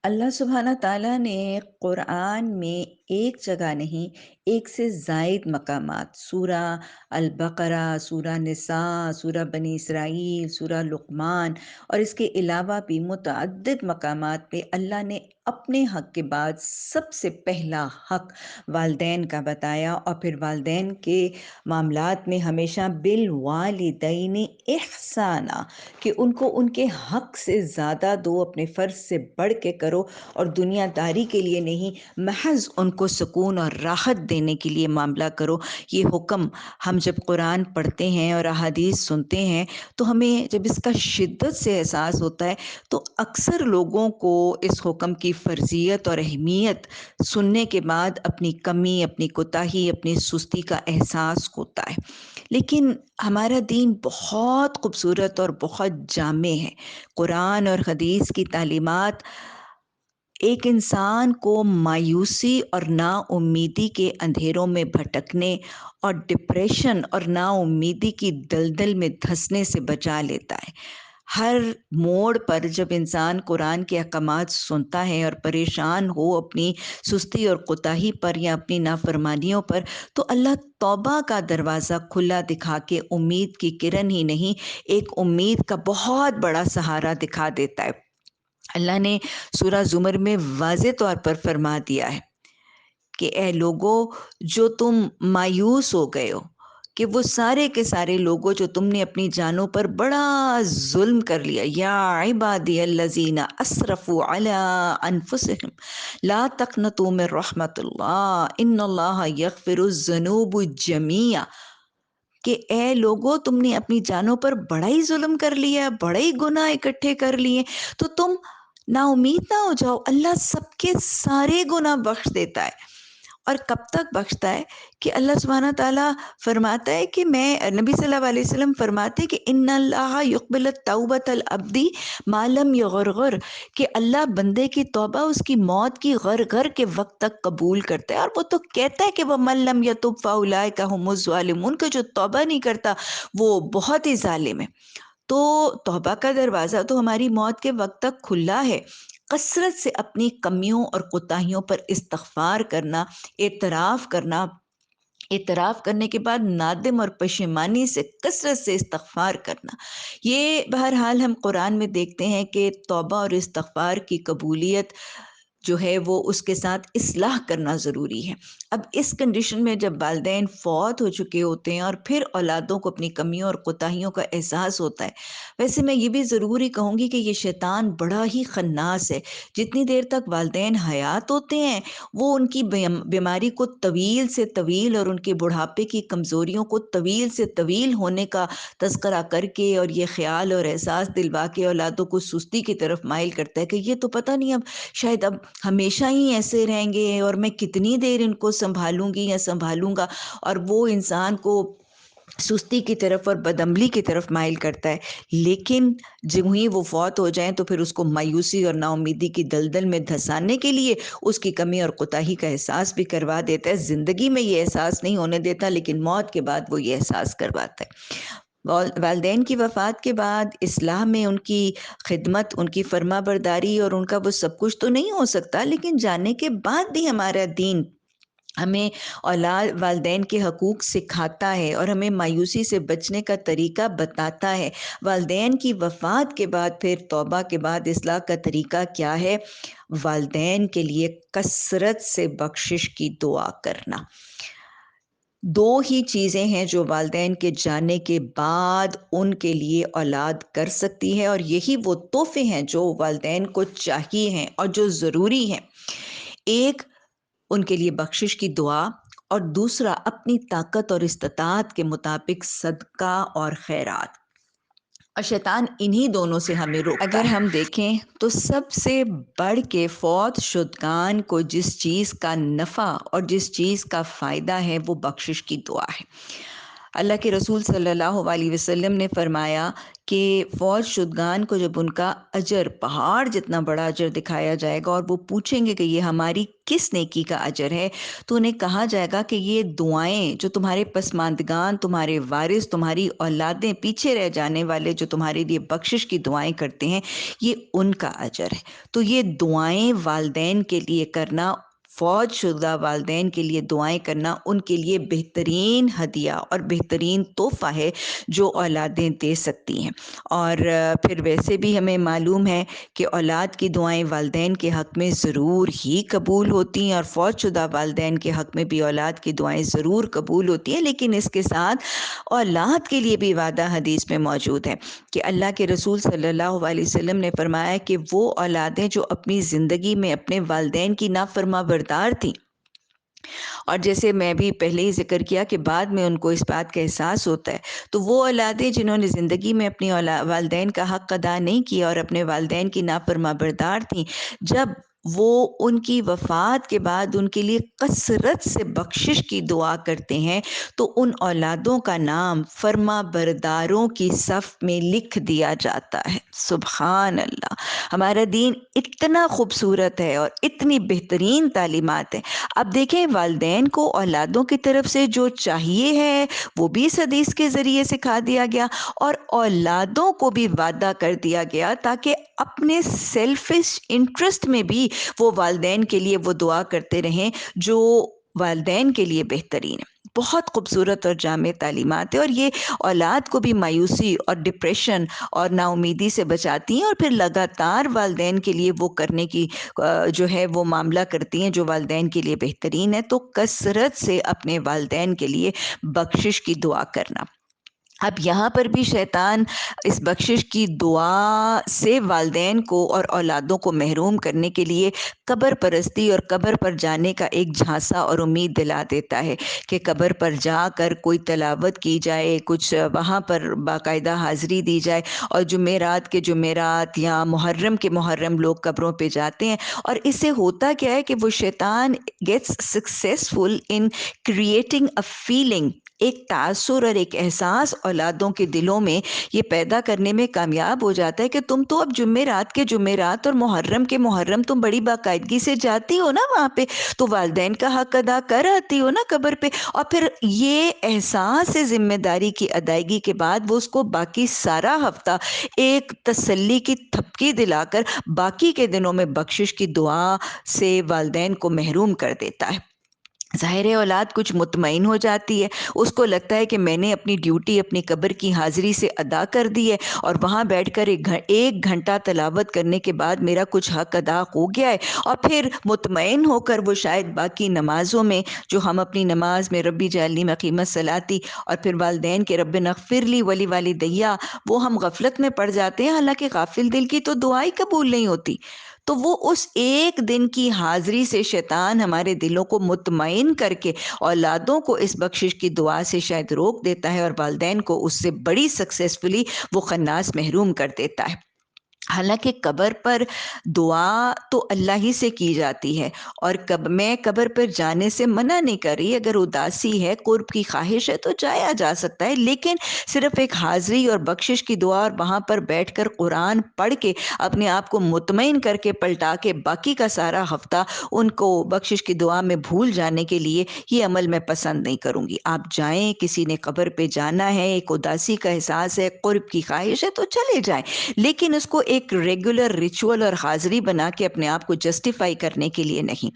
اللہ سبحانہ تعالیٰ نے قرآن میں ایک جگہ نہیں، ایک سے زائد مقامات سورہ البقرہ، سورہ نساء، سورہ بنی اسرائیل، سورہ لقمان اور اس کے علاوہ بھی متعدد مقامات پہ اللہ نے اپنے حق کے بعد سب سے پہلا حق والدین کا بتایا، اور پھر والدین کے معاملات میں ہمیشہ بالوالدین احسانہ، کہ ان کو ان کے حق سے زیادہ دو، اپنے فرض سے بڑھ کے کرو، اور دنیا داری کے لیے نہیں، محض ان کو سکون اور راحت دینے کے لیے معاملہ کرو۔ یہ حکم ہم جب قرآن پڑھتے ہیں اور احادیث سنتے ہیں تو ہمیں جب اس کا شدت سے احساس ہوتا ہے تو اکثر لوگوں کو اس حکم کی فرضیت اور اہمیت سننے کے بعد اپنی کمی، اپنی کوتاہی، اپنی سستی کا احساس ہوتا ہے۔ لیکن ہمارا دین بہت خوبصورت اور بہت جامع ہے۔ قرآن اور حدیث کی تعلیمات ایک انسان کو مایوسی اور نا امیدی کے اندھیروں میں بھٹکنے اور ڈپریشن اور نا امیدی کی دلدل میں دھنسنے سے بچا لیتا ہے۔ ہر موڑ پر جب انسان قرآن کے احکامات سنتا ہے اور پریشان ہو اپنی سستی اور کوتاہی پر یا اپنی نافرمانیوں پر، تو اللہ توبہ کا دروازہ کھلا دکھا کے امید کی کرن ہی نہیں، ایک امید کا بہت بڑا سہارا دکھا دیتا ہے۔ اللہ نے سورہ زمر میں واضح طور پر فرما دیا ہے کہ اے لوگو، جو تم مایوس ہو گئے ہو، کہ وہ سارے کے سارے لوگوں جو تم نے اپنی جانوں پر بڑا ظلم کر لیا، یا عبادی الذین اسرفوا علی انفسہم لا تقنطوا من رحمت اللہ ان اللہ یغفر الذنوب جميعا، کہ اے لوگو تم نے اپنی جانوں پر بڑا ہی ظلم کر لیا، بڑے ہی گناہ اکٹھے کر لیے، تو تم نا امید نہ ہو جاؤ، اللہ سب کے سارے گناہ بخش دیتا ہے۔ اور کب تک بخشتا ہے کہ اللہ سبحانہ تعالیٰ فرماتا ہے کہ میں، نبی صلی اللہ علیہ وسلم فرماتے ہیں کہ ان اللہ یقبل التوبۃ العبد ما لم یغرغر، کہ اللہ بندے کی توبہ اس کی موت کی غرغر کے وقت تک قبول کرتا ہے، اور وہ تو کہتا ہے کہ وَمَن لَّمْ يَتُبْ فَأُولَٰئِكَ هُمُ الظَّالِمُونَ، کہ جو توبہ نہیں کرتا وہ بہت ہی ظالم ہے۔ تو توبہ کا دروازہ تو ہماری موت کے وقت تک کھلا ہے۔ کثرت سے اپنی کمیوں اور کوتاہیوں پر استغفار کرنا، اعتراف کرنا، اعتراف کرنے کے بعد نادم اور پشیمانی سے کثرت سے استغفار کرنا، یہ بہرحال ہم قرآن میں دیکھتے ہیں کہ توبہ اور استغفار کی قبولیت جو ہے وہ اس کے ساتھ اصلاح کرنا ضروری ہے۔ اب اس کنڈیشن میں جب والدین فوت ہو چکے ہوتے ہیں اور پھر اولادوں کو اپنی کمیوں اور کوتاہیوں کا احساس ہوتا ہے، ویسے میں یہ بھی ضروری کہوں گی کہ یہ شیطان بڑا ہی خناس ہے۔ جتنی دیر تک والدین حیات ہوتے ہیں وہ ان کی بیماری کو طویل سے طویل اور ان کے بڑھاپے کی کمزوریوں کو طویل سے طویل ہونے کا تذکرہ کر کے اور یہ خیال اور احساس دلوا کے اولادوں کو سستی کی طرف مائل کرتا ہے کہ یہ تو پتہ نہیں اب شاید اب ہمیشہ ہی ایسے رہیں گے اور میں کتنی دیر ان کو سنبھالوں گی یا سنبھالوں گا، اور وہ انسان کو سستی کی طرف اور بدعملی کی طرف مائل کرتا ہے۔ لیکن جب ہی وہ فوت ہو جائیں تو پھر اس کو مایوسی اور نا امیدی کی دلدل میں دھنسانے کے لیے اس کی کمی اور کوتاہی کا احساس بھی کروا دیتا ہے۔ زندگی میں یہ احساس نہیں ہونے دیتا، لیکن موت کے بعد وہ یہ احساس کرواتا ہے۔ والدین کی وفات کے بعد اصلاح میں ان کی خدمت، ان کی فرما برداری اور ان کا وہ سب کچھ تو نہیں ہو سکتا، لیکن جانے کے بعد بھی ہمارا دین ہمیں اولاد والدین کے حقوق سکھاتا ہے اور ہمیں مایوسی سے بچنے کا طریقہ بتاتا ہے۔ والدین کی وفات کے بعد پھر توبہ کے بعد اصلاح کا طریقہ کیا ہے؟ والدین کے لیے کثرت سے بخشش کی دعا کرنا۔ دو ہی چیزیں ہیں جو والدین کے جانے کے بعد ان کے لیے اولاد کر سکتی ہے، اور یہی وہ تحفے ہیں جو والدین کو چاہیے ہیں اور جو ضروری ہیں۔ ایک، ان کے لیے بخشش کی دعا، اور دوسرا اپنی طاقت اور استطاعت کے مطابق صدقہ اور خیرات۔ اور شیطان انہی دونوں سے ہمیں روکتا ہے۔ اگر ہم دیکھیں تو سب سے بڑھ کے فوت شدگان کو جس چیز کا نفع اور جس چیز کا فائدہ ہے وہ بخشش کی دعا ہے۔ اللہ کے رسول صلی اللہ علیہ وسلم نے فرمایا کہ فوج شدگان کو جب ان کا اجر پہاڑ جتنا بڑا اجر دکھایا جائے گا اور وہ پوچھیں گے کہ یہ ہماری کس نیکی کا اجر ہے، تو انہیں کہا جائے گا کہ یہ دعائیں جو تمہارے پسماندگان، تمہارے وارث، تمہاری اولادیں، پیچھے رہ جانے والے جو تمہارے لیے بخشش کی دعائیں کرتے ہیں، یہ ان کا اجر ہے۔ تو یہ دعائیں والدین کے لیے کرنا، فوج شدہ والدین کے لیے دعائیں کرنا، ان کے لیے بہترین ہدیہ اور بہترین تحفہ ہے جو اولادیں دے سکتی ہیں۔ اور پھر ویسے بھی ہمیں معلوم ہے کہ اولاد کی دعائیں والدین کے حق میں ضرور ہی قبول ہوتی ہیں، اور فوج شدہ والدین کے حق میں بھی اولاد کی دعائیں ضرور قبول ہوتی ہیں، لیکن اس کے ساتھ اولاد کے لیے بھی وعدہ حدیث میں موجود ہے کہ اللہ کے رسول صلی اللہ علیہ وسلم نے فرمایا کہ وہ اولادیں جو اپنی زندگی میں اپنے والدین کی نافرما بردار تھیں، اور جیسے میں بھی پہلے ہی ذکر کیا کہ بعد میں ان کو اس بات کا احساس ہوتا ہے، تو وہ اولادیں جنہوں نے زندگی میں اپنی والدین کا حق ادا نہیں کیا اور اپنے والدین کی نافرما بردار تھیں، جب وہ ان کی وفات کے بعد ان کے لیے کثرت سے بخشش کی دعا کرتے ہیں، تو ان اولادوں کا نام فرما برداروں کی صف میں لکھ دیا جاتا ہے۔ سبحان اللہ! ہمارا دین اتنا خوبصورت ہے اور اتنی بہترین تعلیمات ہے۔ اب دیکھیں، والدین کو اولادوں کی طرف سے جو چاہیے ہے وہ بھی اس حدیث کے ذریعے سکھا دیا گیا، اور اولادوں کو بھی وعدہ کر دیا گیا تاکہ اپنے سیلفش انٹرسٹ میں بھی وہ والدین کے لیے وہ دعا کرتے رہیں جو والدین کے لیے بہترین ہے۔ بہت خوبصورت اور جامع تعلیمات ہے، اور یہ اولاد کو بھی مایوسی اور ڈپریشن اور نا امیدی سے بچاتی ہیں، اور پھر لگاتار والدین کے لیے وہ کرنے کی جو ہے وہ معاملہ کرتی ہیں جو والدین کے لیے بہترین ہے۔ تو کثرت سے اپنے والدین کے لیے بخشش کی دعا کرنا۔ اب یہاں پر بھی شیطان اس بخشش کی دعا سے والدین کو اور اولادوں کو محروم کرنے کے لیے قبر پرستی اور قبر پر جانے کا ایک جھانسا اور امید دلا دیتا ہے کہ قبر پر جا کر کوئی تلاوت کی جائے، کچھ وہاں پر باقاعدہ حاضری دی جائے، اور جمعرات کے جمعرات یا محرم کے محرم لوگ قبروں پہ جاتے ہیں، اور اس سے ہوتا کیا ہے کہ وہ شیطان gets successful in creating a feeling, ایک تاثر اور ایک احساس اولادوں کے دلوں میں یہ پیدا کرنے میں کامیاب ہو جاتا ہے کہ تم تو اب جمعرات کے جمعرات اور محرم کے محرم تم بڑی باقاعدگی سے جاتی ہو نا وہاں پہ، تو والدین کا حق ادا کر آتی ہو نا قبر پہ، اور پھر یہ احساس ذمہ داری کی ادائیگی کے بعد وہ اس کو باقی سارا ہفتہ ایک تسلی کی تھپکی دلا کر باقی کے دنوں میں بخشش کی دعا سے والدین کو محروم کر دیتا ہے۔ ظاہر اولاد کچھ مطمئن ہو جاتی ہے، اس کو لگتا ہے کہ میں نے اپنی ڈیوٹی اپنی قبر کی حاضری سے ادا کر دی ہے، اور وہاں بیٹھ کر ایک گھنٹہ تلاوت کرنے کے بعد میرا کچھ حق ادا ہو گیا ہے، اور پھر مطمئن ہو کر وہ شاید باقی نمازوں میں جو ہم اپنی نماز میں ربی جعلنی مقیم الصلاۃ اور پھر والدین کے رب اغفر لی ولی والدیہ، وہ ہم غفلت میں پڑ جاتے ہیں، حالانکہ غافل دل کی تو دعا ہی قبول نہیں ہوتی۔ تو وہ اس ایک دن کی حاضری سے شیطان ہمارے دلوں کو مطمئن کر کے اولادوں کو اس بخشش کی دعا سے شاید روک دیتا ہے، اور والدین کو اس سے بڑی سکسیسفلی وہ خناس محروم کر دیتا ہے۔ حالانکہ قبر پر دعا تو اللہ ہی سے کی جاتی ہے، اور میں قبر پر جانے سے منع نہیں کر رہی، اگر اداسی ہے، قرب کی خواہش ہے تو جایا جا سکتا ہے، لیکن صرف ایک حاضری اور بخشش کی دعا اور وہاں پر بیٹھ کر قرآن پڑھ کے اپنے آپ کو مطمئن کر کے پلٹا کے باقی کا سارا ہفتہ ان کو بخشش کی دعا میں بھول جانے کے لیے یہ عمل میں پسند نہیں کروں گی۔ آپ جائیں، کسی نے قبر پہ جانا ہے، ایک اداسی کا احساس ہے، قرب کی خواہش ہے تو چلے جائیں، لیکن اس کو ایک ریگولر ریچول اور حاضری بنا کے اپنے آپ کو جسٹیفائی کرنے کے لیے نہیں۔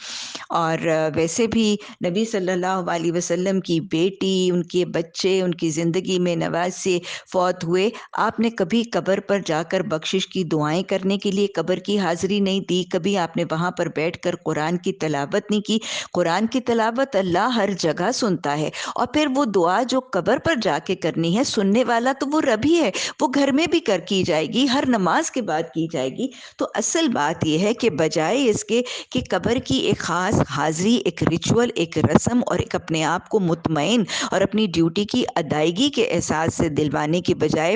اور ویسے بھی نبی صلی اللہ علیہ وسلم کی بیٹی، ان کے بچے، ان کی زندگی میں نواسے فوت ہوئے، آپ نے کبھی قبر پر جا کر بخشش کی دعائیں کرنے کے لیے قبر کی حاضری نہیں دی، کبھی آپ نے وہاں پر بیٹھ کر قرآن کی تلاوت نہیں کی۔ قرآن کی تلاوت اللہ ہر جگہ سنتا ہے، اور پھر وہ دعا جو قبر پر جا کے کرنی ہے، سننے والا تو وہ رب ہی ہے، وہ گھر میں بھی کی جائے گی، ہر نماز کے بعد کی جائے گی۔ تو اصل بات یہ ہے کہ بجائے اس کے کہ قبر کی ایک خاص حاضری، ایک ریچول، ایک رسم اور ایک اپنے آپ کو مطمئن اور اپنی ڈیوٹی کی ادائیگی کے احساس سے دلوانے کی بجائے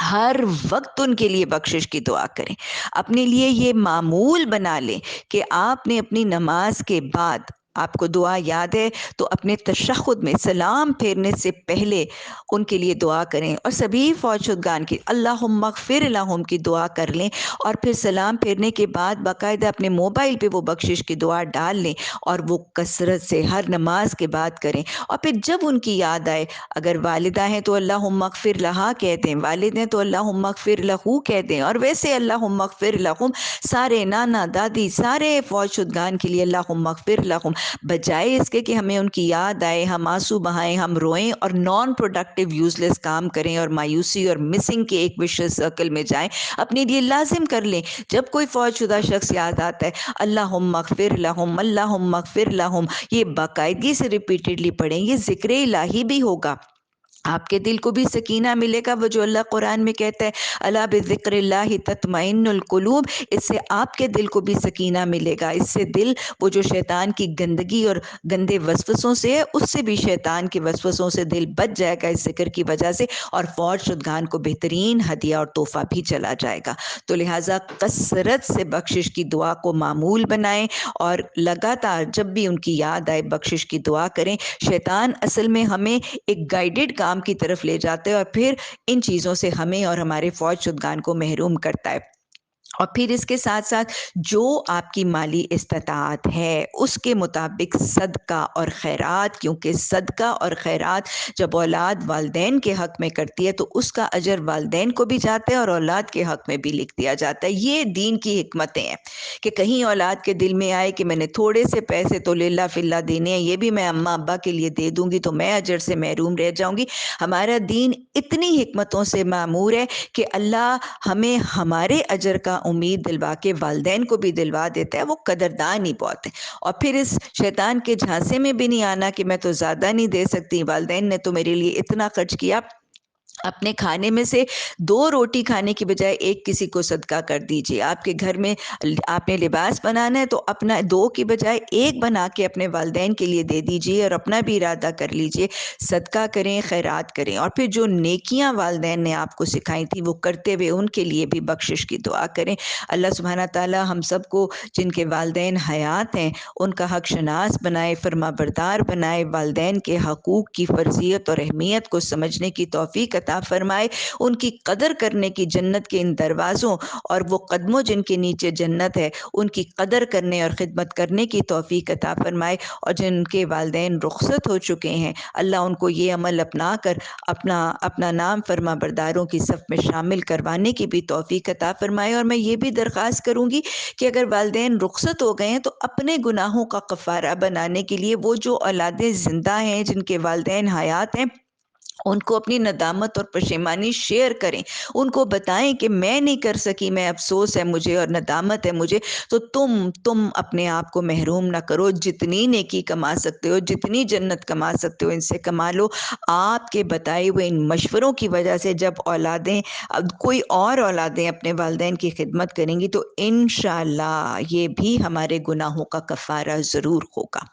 ہر وقت ان کے لیے بخشش کی دعا کریں، اپنے لیے یہ معمول بنا لیں کہ آپ نے اپنی نماز کے بعد آپ کو دعا یاد ہے تو اپنے تشہد میں سلام پھیرنے سے پہلے ان کے لیے دعا کریں، اور سبھی فوت شدگان کی اللہم اغفر لہم کی دعا کر لیں، اور پھر سلام پھیرنے کے بعد باقاعدہ اپنے موبائل پہ وہ بخشش کی دعا ڈال لیں، اور وہ کثرت سے ہر نماز کے بعد کریں۔ اور پھر جب ان کی یاد آئے، اگر والدہ ہیں تو اللہم اغفر لہا کہہ دیں، والد ہیں تو اللہم اغفر لہو کہہ دیں، اور ویسے اللہم اغفر لہم سارے نانا دادی سارے فوت شدگان کے لیے اللہم اغفر لہم، بجائے اس کے کہ ہمیں ان کی یاد آئے، ہم آنسو بہائیں، ہم روئیں اور نان پروڈکٹیو یوز لیس کام کریں اور مایوسی اور مسنگ کے ایک وشیس سرکل میں جائیں، اپنے لیے لازم کر لیں جب کوئی فوت شدہ شخص یاد آتا ہے اللہم اغفر لہم اللہم اغفر لہم، یہ باقاعدگی سے ریپیٹڈلی پڑھیں، یہ ذکر الہی بھی ہوگا، آپ کے دل کو بھی سکینہ ملے گا، وہ جو اللہ قرآن میں کہتا ہے الا بذکر اللہ تطمئن القلوب، اس سے آپ کے دل کو بھی سکینہ ملے گا، اس سے دل وہ جو شیطان کی گندگی اور گندے وسوسوں سے ہے اس سے بھی شیطان کے وسوسوں سے دل بچ جائے گا اس ذکر کی وجہ سے، اور فوت شدگان کو بہترین ہدیہ اور تحفہ بھی چلا جائے گا۔ تو لہٰذا کثرت سے بخشش کی دعا کو معمول بنائیں، اور لگاتار جب بھی ان کی یاد آئے بخشش کی دعا کریں۔ شیطان اصل میں ہمیں ایک گائیڈڈ کام کی طرف لے جاتے ہیں، اور پھر ان چیزوں سے ہمیں اور ہمارے فوت شدگان کو محروم کرتا ہے۔ اور پھر اس کے ساتھ ساتھ جو آپ کی مالی استطاعت ہے اس کے مطابق صدقہ اور خیرات، کیونکہ صدقہ اور خیرات جب اولاد والدین کے حق میں کرتی ہے تو اس کا اجر والدین کو بھی جاتا ہے اور اولاد کے حق میں بھی لکھ دیا جاتا ہے۔ یہ دین کی حکمتیں ہیں کہ کہیں اولاد کے دل میں آئے کہ میں نے تھوڑے سے پیسے تو للہ فی اللہ دینے ہیں، یہ بھی میں اماں ابا کے لیے دے دوں گی تو میں اجر سے محروم رہ جاؤں گی۔ ہمارا دین اتنی حکمتوں سے معمور ہے کہ اللہ ہمیں ہمارے اجر کا امید دلوا کے والدین کو بھی دلوا دیتا ہے، وہ قدردان ہی بہت ہے۔ اور پھر اس شیطان کے جھانسے میں بھی نہیں آنا کہ میں تو زیادہ نہیں دے سکتی، والدین نے تو میرے لیے اتنا خرچ کیا، اپنے کھانے میں سے 2 روٹی کھانے کی بجائے 1 کسی کو صدقہ کر دیجیے۔ آپ کے گھر میں آپ نے لباس بنانا ہے تو اپنا 2 کی بجائے 1 بنا کے اپنے والدین کے لیے دے دیجیے، اور اپنا بھی ارادہ کر لیجیے، صدقہ کریں، خیرات کریں۔ اور پھر جو نیکیاں والدین نے آپ کو سکھائی تھی وہ کرتے ہوئے ان کے لیے بھی بخشش کی دعا کریں۔ اللہ سبحانہ تعالی ہم سب کو جن کے والدین حیات ہیں ان کا حق شناس بنائے، فرما بردار بنائے، والدین کے حقوق کی فرضیت اور اہمیت کو سمجھنے کی توفیق عطا فرمائے، ان کی قدر کرنے کی، جنت کے ان دروازوں اور وہ قدموں جن کے نیچے جنت ہے ان کی قدر کرنے اور خدمت کرنے کی توفیق عطا فرمائے، اور جن کے والدین رخصت ہو چکے ہیں اللہ ان کو یہ عمل اپنا کر اپنا نام فرما برداروں کی صف میں شامل کروانے کی بھی توفیق عطا فرمائے۔ اور میں یہ بھی درخواست کروں گی کہ اگر والدین رخصت ہو گئے ہیں تو اپنے گناہوں کا کفارہ بنانے کے لیے وہ جو اولادیں زندہ ہیں جن کے والدین حیات ہیں ان کو اپنی ندامت اور پشیمانی شیئر کریں، ان کو بتائیں کہ میں نہیں کر سکی، میں افسوس ہے مجھے اور ندامت ہے مجھے، تو تم اپنے آپ کو محروم نہ کرو، جتنی نیکی کما سکتے ہو، جتنی جنت کما سکتے ہو ان سے کما لو۔ آپ کے بتائے ہوئے ان مشوروں کی وجہ سے جب کوئی اور اولادیں اپنے والدین کی خدمت کریں گی تو انشاءاللہ یہ بھی ہمارے گناہوں کا کفارہ ضرور ہوگا۔